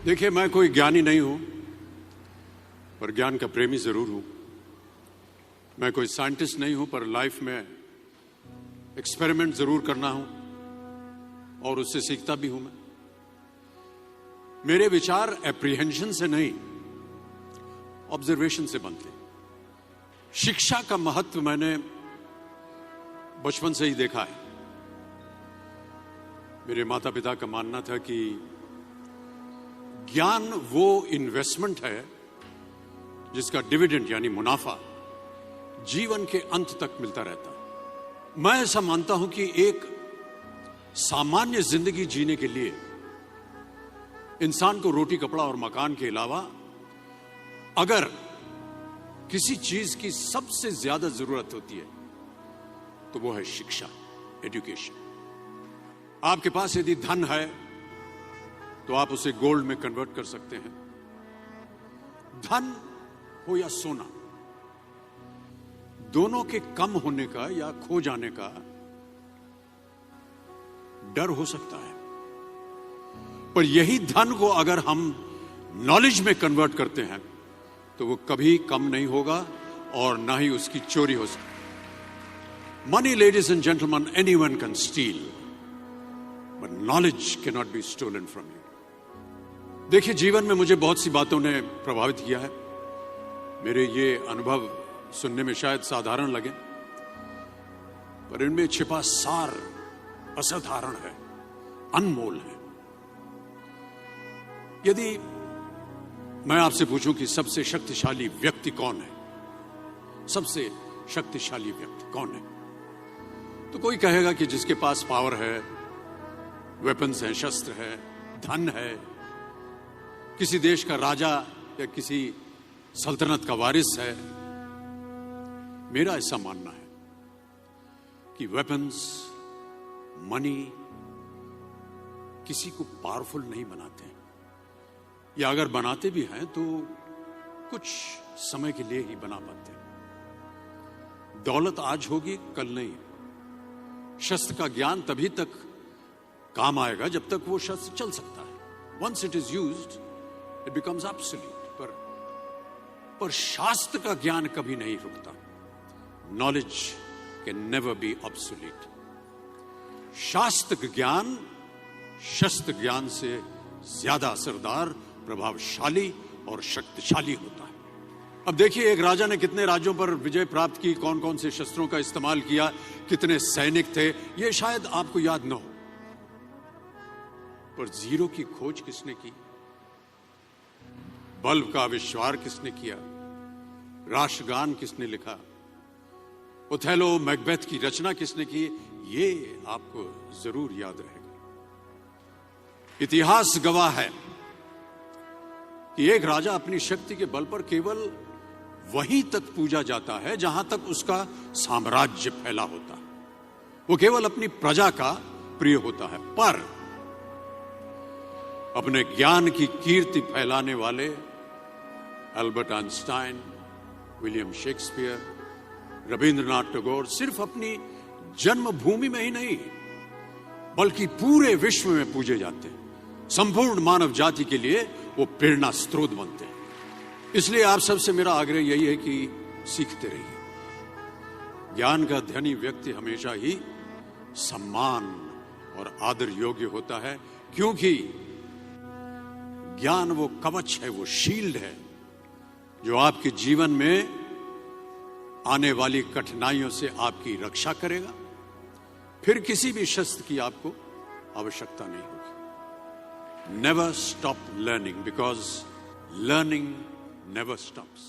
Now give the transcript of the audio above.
देखिए, मैं कोई ज्ञानी नहीं हूं, पर ज्ञान का प्रेमी जरूर हूं। मैं कोई साइंटिस्ट नहीं हूं, पर लाइफ में एक्सपेरिमेंट जरूर करना हूं और उससे सीखता भी हूं। मेरे विचार एप्रीहेंशन से नहीं, ऑब्जर्वेशन से बनते। शिक्षा का महत्व मैंने बचपन से ही देखा है। मेरे माता पिता का मानना था कि ज्ञान वो इन्वेस्टमेंट है जिसका डिविडेंड यानी मुनाफा जीवन के अंत तक मिलता रहता है। मैं ऐसा मानता हूं कि एक सामान्य जिंदगी जीने के लिए इंसान को रोटी, कपड़ा और मकान के अलावा अगर किसी चीज की सबसे ज्यादा जरूरत होती है तो वो है शिक्षा, एजुकेशन। आपके पास यदि धन है तो आप उसे गोल्ड में कन्वर्ट कर सकते हैं। धन हो या सोना, दोनों के कम होने का या खो जाने का डर हो सकता है, पर यही धन को अगर हम नॉलेज में कन्वर्ट करते हैं तो वो कभी कम नहीं होगा और ना ही उसकी चोरी हो सकती। Money, ladies and gentleman, anyone can steal, but knowledge can not be stolen from you. देखिए, जीवन में मुझे बहुत सी बातों ने प्रभावित किया है। मेरे ये अनुभव सुनने में शायद साधारण लगे, पर इनमें छिपा सार असाधारण है, अनमोल है। यदि मैं आपसे पूछूं कि सबसे शक्तिशाली व्यक्ति कौन है, सबसे शक्तिशाली व्यक्ति कौन है, तो कोई कहेगा कि जिसके पास पावर है, वेपन्स हैं, शस्त्र है, धन है, किसी देश का राजा या किसी सल्तनत का वारिस है। मेरा ऐसा मानना है कि वेपन्स, मनी किसी को पावरफुल नहीं बनाते, या अगर बनाते भी हैं तो कुछ समय के लिए ही बना पाते हैं। दौलत आज होगी, कल नहीं। शस्त्र का ज्ञान तभी तक काम आएगा जब तक वो शस्त्र चल सकता है। Once it is used it becomes absolute. पर शास्त्र का ज्ञान कभी नहीं रुकता। Knowledge can never be obsolete. शास्त्र ज्ञान शस्त्र ज्ञान से ज्यादा असरदार, प्रभावशाली और शक्तिशाली होता है। अब देखिए, एक राजा ने कितने राज्यों पर विजय प्राप्त की, कौन कौन से शस्त्रों का इस्तेमाल किया, कितने सैनिक थे, यह शायद आपको याद न हो, पर जीरो की खोज किसने की, बल्ब का आविष्कार किसने किया, राष्ट्रगान किसने लिखा, ओथेलो, मैकबेथ की रचना किसने की, ये आपको जरूर याद रहेगा। इतिहास गवाह है कि एक राजा अपनी शक्ति के बल पर केवल वहीं तक पूजा जाता है जहां तक उसका साम्राज्य फैला होता है। वो केवल अपनी प्रजा का प्रिय होता है। पर अपने ज्ञान की कीर्ति फैलाने वाले Albert Einstein, William Shakespeare, Rabindranath Tagore सिर्फ अपनी जन्मभूमि में ही नहीं बल्कि पूरे विश्व में पूजे जाते हैं। संपूर्ण मानव जाति के लिए वो प्रेरणा स्रोत बनते हैं। इसलिए आप सबसे मेरा आग्रह यही है कि सीखते रहिए। ज्ञान का धनी व्यक्ति हमेशा ही सम्मान और आदर योग्य होता है, क्योंकि ज्ञान वो कवच है, वो शील्ड है जो आपके जीवन में आने वाली कठिनाइयों से आपकी रक्षा करेगा। फिर किसी भी शस्त्र की आपको आवश्यकता नहीं होगी। Never stop learning, because learning never stops.